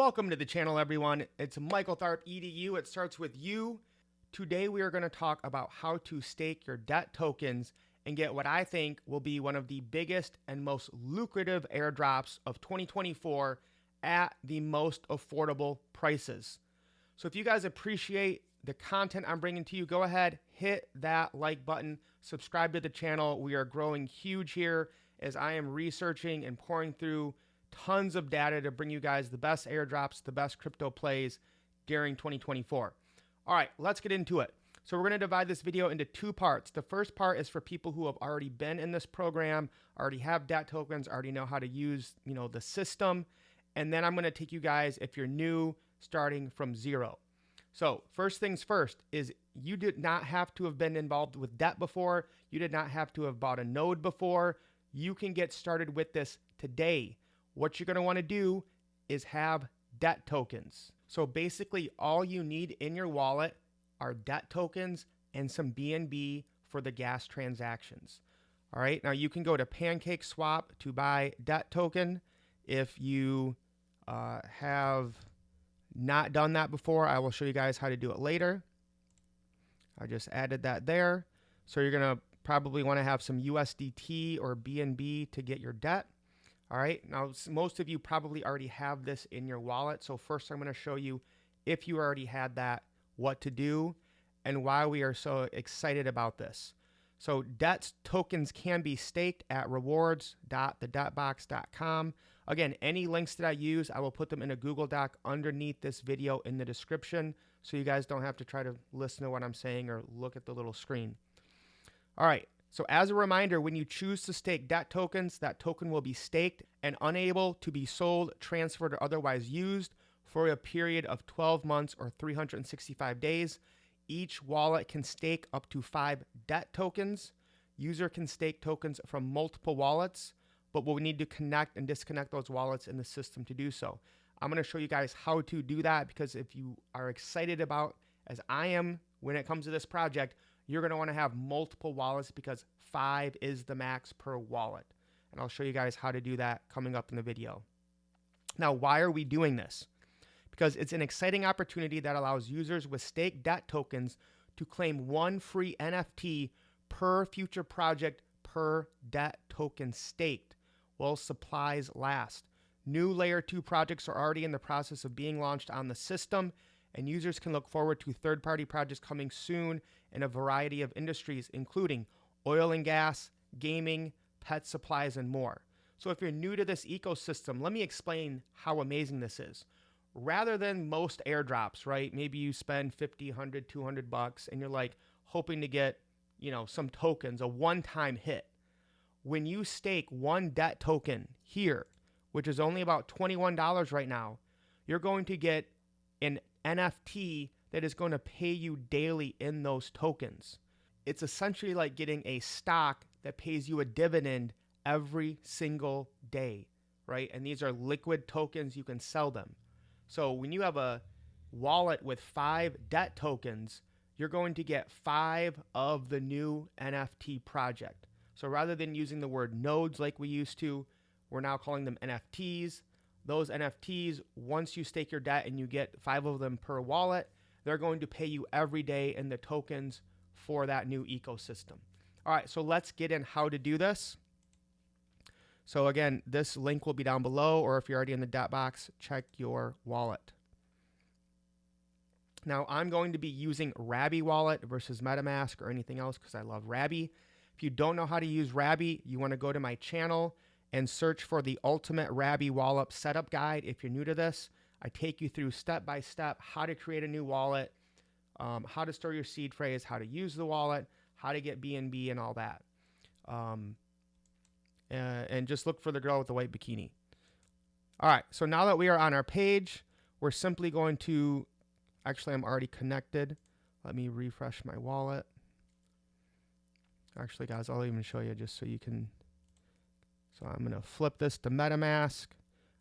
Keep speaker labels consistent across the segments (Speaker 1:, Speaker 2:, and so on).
Speaker 1: Welcome to the channel, everyone. It's Michael Tharp, EDU. It starts with you. Today we are going to talk about how to stake your DET tokens and get what I think will be one of the biggest and most lucrative airdrops of 2024 at the most affordable prices. So if you guys appreciate the content I'm bringing to you, go ahead, hit that like button, subscribe to the channel. We are growing huge here as I am researching and pouring through tons of data to bring you guys the best airdrops, the best crypto plays during 2024. All right, let's get into it. So we're going to divide this video into two parts. The first part is for people who have already been in this program, already have DET tokens, already know how to use, the system. And then I'm going to take you guys, if you're new, starting from zero. So first things first is you did not have to have been involved with DET before. You did not have to have bought a node before. You can get started with this today. What you're going to want to do is have DET tokens. So basically all you need in your wallet are DET tokens and some BNB for the gas transactions. All right, now you can go to PancakeSwap to buy DET token. If you have not done that before, I will show you guys how to do it later. I just added that there. So you're going to probably want to have some USDT or BNB to get your DET. All right, now most of you probably already have this in your wallet. So first I'm going to show you, if you already had that, what to do and why we are so excited about this. So DET tokens can be staked at rewards.thedetbox.com. Again, any links that I use, I will put them in a Google Doc underneath this video in the description, so you guys don't have to try to listen to what I'm saying or look at the little screen. All right. So as a reminder, when you choose to stake DET tokens, that token will be staked and unable to be sold, transferred, or otherwise used for a period of 12 months or 365 days. Each wallet can stake up to 5 DET tokens. User can stake tokens from multiple wallets, but we'll need to connect and disconnect those wallets in the system to do so. I'm going to show you guys how to do that, because if you are excited about, as I am, when it comes to this project, you're going to want to have multiple wallets because 5 is the max per wallet. And I'll show you guys how to do that coming up in the video. Now, why are we doing this? Because it's an exciting opportunity that allows users with staked DET tokens to claim one free NFT per future project per DET token staked while supplies last. New Layer 2 projects are already in the process of being launched on the system, and users can look forward to third-party projects coming soon in a variety of industries, including oil and gas, gaming, pet supplies, and more. So if you're new to this ecosystem, let me explain how amazing this is. Rather than most airdrops, right? Maybe you spend 50, 100, 200 bucks and you're like hoping to get, some tokens, a one-time hit. When you stake one DET token here, which is only about $21 right now, you're going to get an NFT that is going to pay you daily in those tokens. It's essentially like getting a stock that pays you a dividend every single day, right? And these are liquid tokens. You can sell them. So when you have a wallet with 5 DET tokens, you're going to get 5 of the new NFT project. So rather than using the word nodes like we used to, we're now calling them NFTs. Those NFTs, once you stake your DET and you get 5 of them per wallet, they're going to pay you every day in the tokens for that new ecosystem. All right, so let's get in how to do this. So again, this link will be down below, or if you're already in the DET box, check your wallet. Now I'm going to be using Rabby wallet versus MetaMask or anything else because I love Rabby. If you don't know how to use Rabby, you want to go to my channel and search for the Ultimate Rabby Wallet Setup Guide. If you're new to this, I take you through step by step how to create a new wallet, how to store your seed phrase, how to use the wallet, how to get BNB and all that. And just look for the girl with the white bikini. All right, so now that we are on our page, we're simply going to, actually I'm already connected. Let me refresh my wallet. Actually guys, I'll even show you just so you can. So I'm going to flip this to MetaMask.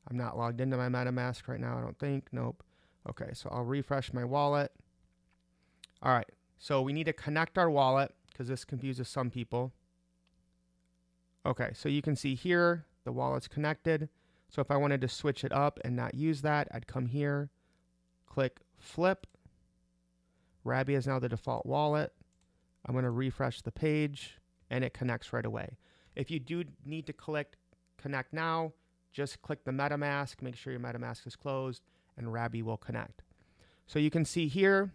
Speaker 1: I'm not logged into my MetaMask right now, I don't think. Nope. Okay, so I'll refresh my wallet. All right, so we need to connect our wallet because this confuses some people. Okay, so you can see here the wallet's connected. So if I wanted to switch it up and not use that, I'd come here, click flip. Rabby is now the default wallet. I'm going to refresh the page and it connects right away. If you do need to connect now, just click the MetaMask, make sure your MetaMask is closed, and Rabby will connect. So you can see here,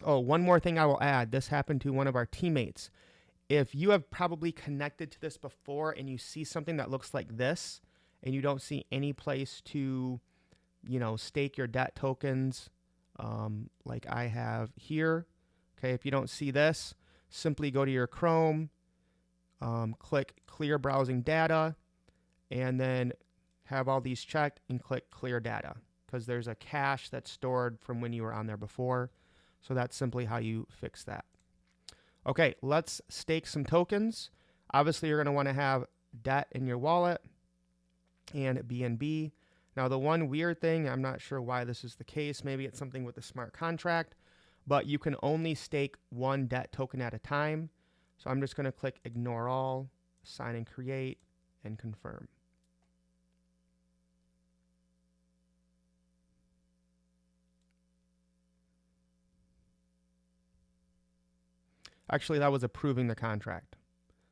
Speaker 1: oh, one more thing I will add. This happened to one of our teammates. If you have probably connected to this before and you see something that looks like this, and you don't see any place to, stake your debt tokens, like I have here. Okay, if you don't see this, simply go to your Chrome, click Clear Browsing Data, and then have all these checked and click Clear Data, because there's a cache that's stored from when you were on there before. So that's simply how you fix that. Okay, let's stake some tokens. Obviously, you're going to want to have debt in your wallet and BNB. Now, the one weird thing, I'm not sure why this is the case. Maybe it's something with the smart contract, but you can only stake one debt token at a time. So I'm just going to click Ignore All, Sign and Create, and Confirm. Actually, that was approving the contract.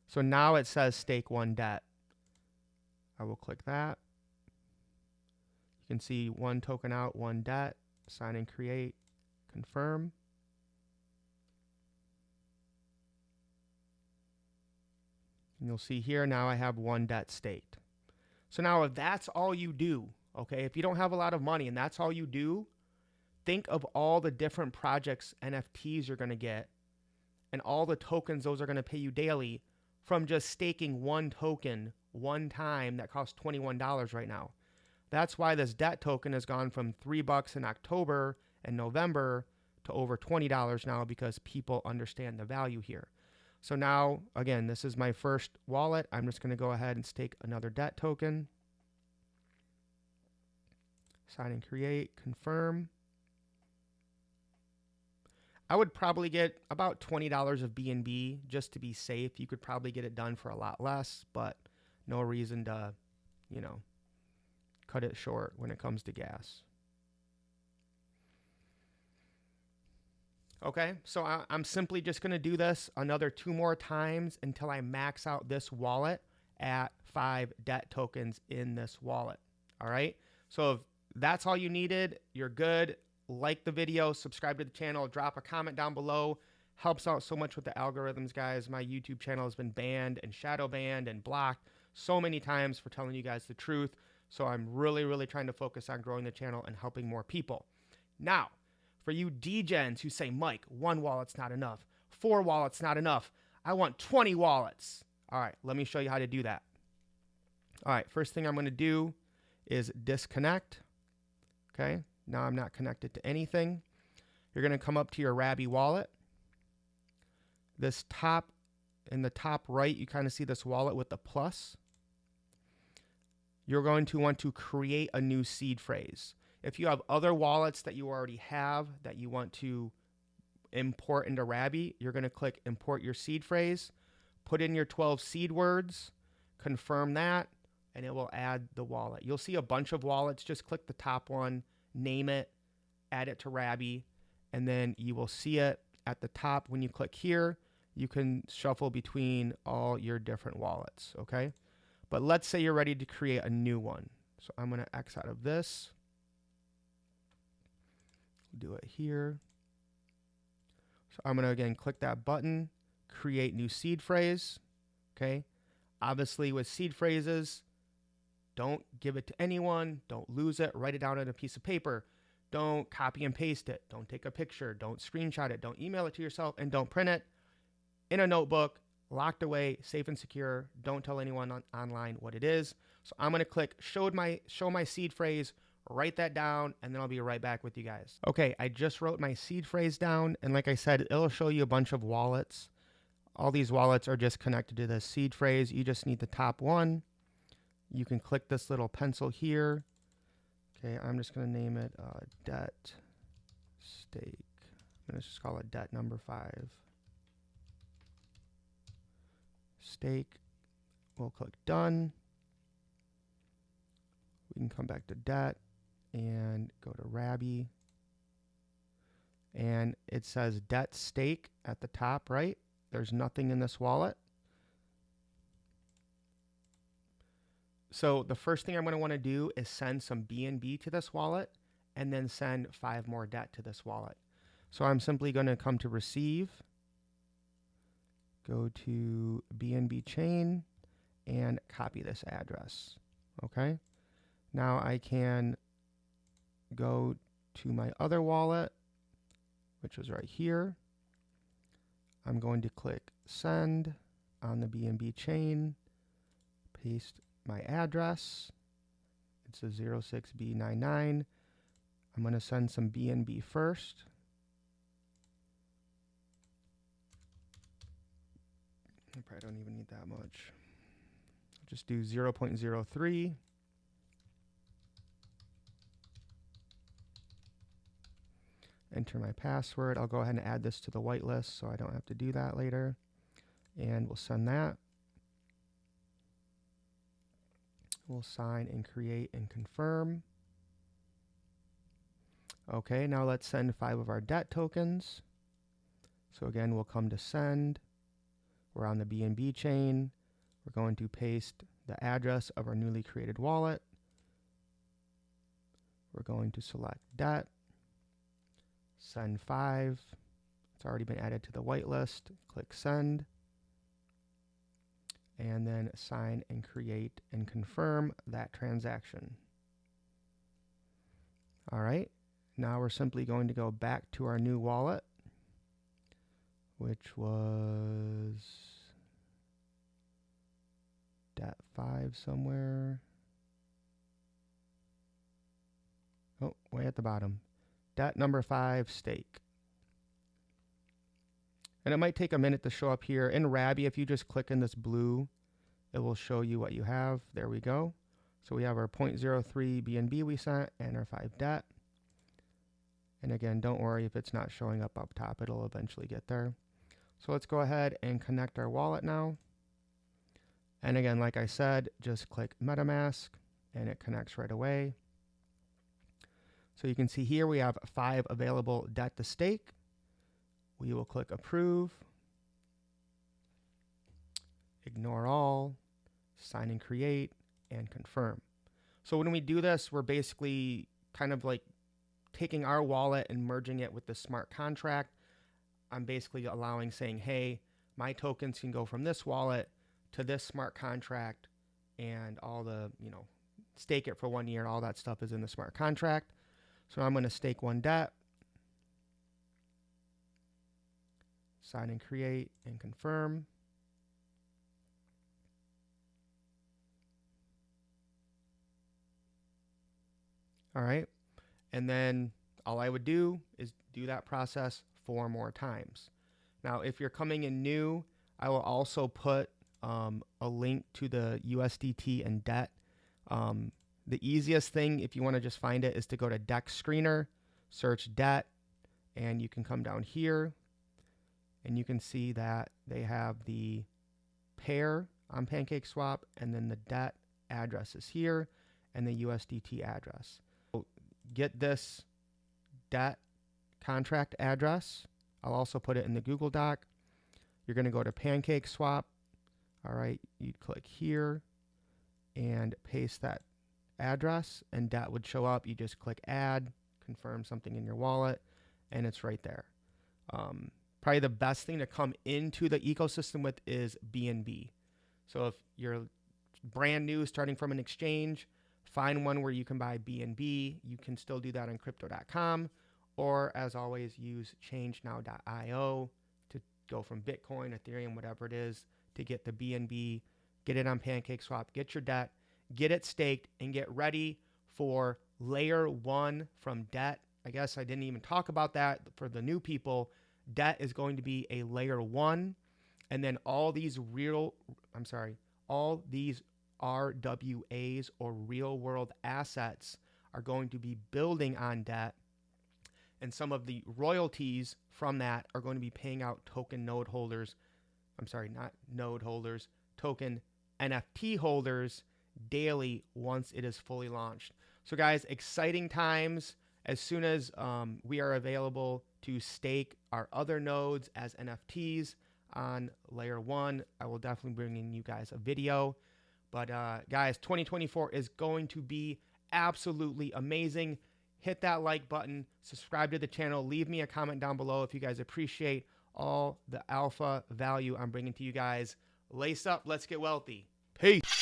Speaker 1: So now it says stake one debt. I will click that. You can see one token out, one debt, sign and create, confirm. And you'll see here now I have one debt staked. So now if that's all you do, okay, if you don't have a lot of money and that's all you do, think of all the different projects, NFTs you're going to get, and all the tokens those are going to pay you daily from just staking one token one time that costs $21 right now. That's why this debt token has gone from $3 in October and November to over $20 now, because people understand the value here. So now, again, this is my first wallet. I'm just going to go ahead and stake another debt token. Sign and create, confirm. I would probably get about $20 of BNB just to be safe. You could probably get it done for a lot less, but no reason to, cut it short when it comes to gas. Okay, so I'm simply just going to do this another 2 more times until I max out this wallet at 5 debt tokens in this wallet. All right, so if that's all you needed, you're good. Like the video, subscribe to the channel, drop a comment down below. Helps out so much with the algorithms, guys. My YouTube channel has been banned and shadow banned and blocked so many times for telling you guys the truth. So I'm really, really trying to focus on growing the channel and helping more people. Now, for you degens who say, Mike, 1 wallet's not enough, 4 wallets not enough, I want 20 wallets. All right, let me show you how to do that. All right, first thing I'm going to do is disconnect. Okay, now I'm not connected to anything. You're going to come up to your Rabby wallet. This top, in the top right, you kind of see this wallet with the plus. You're going to want to create a new seed phrase. If you have other wallets that you already have that you want to import into Rabby, you're going to click import your seed phrase, put in your 12 seed words, confirm that, and it will add the wallet. You'll see a bunch of wallets. Just click the top one, name it, add it to Rabby, and then you will see it at the top. When you click here, you can shuffle between all your different wallets, okay? But let's say you're ready to create a new one. So I'm going to X out of this. Do it here. So I'm going to, again, click that button, create new seed phrase, okay? Obviously, with seed phrases, don't give it to anyone. Don't lose it. Write it down on a piece of paper. Don't copy and paste it. Don't take a picture. Don't screenshot it. Don't email it to yourself, and don't print it in a notebook, locked away, safe and secure. Don't tell anyone online what it is. So I'm going to click show my seed phrase, write that down, and then I'll be right back with you guys. Okay, I just wrote my seed phrase down, and like I said, it'll show you a bunch of wallets. All these wallets are just connected to the seed phrase. You just need the top one. You can click this little pencil here. Okay, I'm just going to name it debt stake. I'm going to just call it debt number 5. Stake. We'll click done. We can come back to debt and go to Rabby. And it says debt stake at the top, right? There's nothing in this wallet. So the first thing I'm going to want to do is send some BNB to this wallet and then send 5 more debt to this wallet. So I'm simply going to come to receive, go to BNB chain, and copy this address. Okay. Now I can go to my other wallet, which is right here. I'm going to click send on the BNB chain, paste my address. It's a 06B99. I'm going to send some BNB first. I probably don't even need that much. I'll just do 0.03. Enter my password. I'll go ahead and add this to the whitelist so I don't have to do that later. And we'll send that. We'll sign and create and confirm. Okay, now let's send 5 of our debt tokens. So again, we'll come to send. We're on the BNB chain. We're going to paste the address of our newly created wallet. We're going to select debt. Send 5. It's already been added to the whitelist. Click send. And then sign and create and confirm that transaction. All right. Now we're simply going to go back to our new wallet, which was debt 5 somewhere. Oh, way at the bottom. Debt number 5, stake. And it might take a minute to show up here. In Rabby, if you just click in this blue, it will show you what you have. There we go. So we have our 0.03 BNB we sent and our 5 debt. And again, don't worry if it's not showing up top. It'll eventually get there. So let's go ahead and connect our wallet now. And again, like I said, just click MetaMask and it connects right away. So you can see here we have 5 available debt to stake. We will click approve, ignore all, sign and create, and confirm. So when we do this, we're basically kind of like taking our wallet and merging it with the smart contract. I'm basically saying, hey, my tokens can go from this wallet to this smart contract, and all the, stake it for 1 year, all that stuff is in the smart contract. So I'm going to stake 1 debt, sign and create and confirm. All right. And then all I would do is do that process 4 more times. Now, if you're coming in new, I will also put a link to the USDT and debt. The easiest thing, if you want to just find it, is to go to Dex Screener, search debt, and you can come down here, and you can see that they have the pair on PancakeSwap, and then the debt address is here, and the USDT address. So get this debt contract address. I'll also put it in the Google Doc. You're going to go to PancakeSwap. All right, you'd click here and paste that address, and debt would show up. You just click add, confirm something in your wallet, and it's right there. Probably the best thing to come into the ecosystem with is BNB. So if you're brand new, starting from an exchange, find one where you can buy BNB. You can still do that on crypto.com, or as always, use changenow.io to go from Bitcoin, Ethereum, whatever it is, to get the BNB, get it on PancakeSwap, get your debt, get it staked, and get ready for layer 1 from debt. I guess I didn't even talk about that for the new people. Debt is going to be a layer 1, and then all these RWAs, or real world assets, are going to be building on debt, and some of the royalties from that are going to be paying out token node holders. Token NFT holders daily once it is fully launched. So guys, exciting times. As soon as we are available to stake our other nodes as NFTs on layer 1, I will definitely bring in you guys a video. But guys, 2024 is going to be absolutely amazing. Hit that like button, subscribe to the channel, leave me a comment down below if you guys appreciate all the alpha value I'm bringing to you guys. Lace up, let's get wealthy. Peace.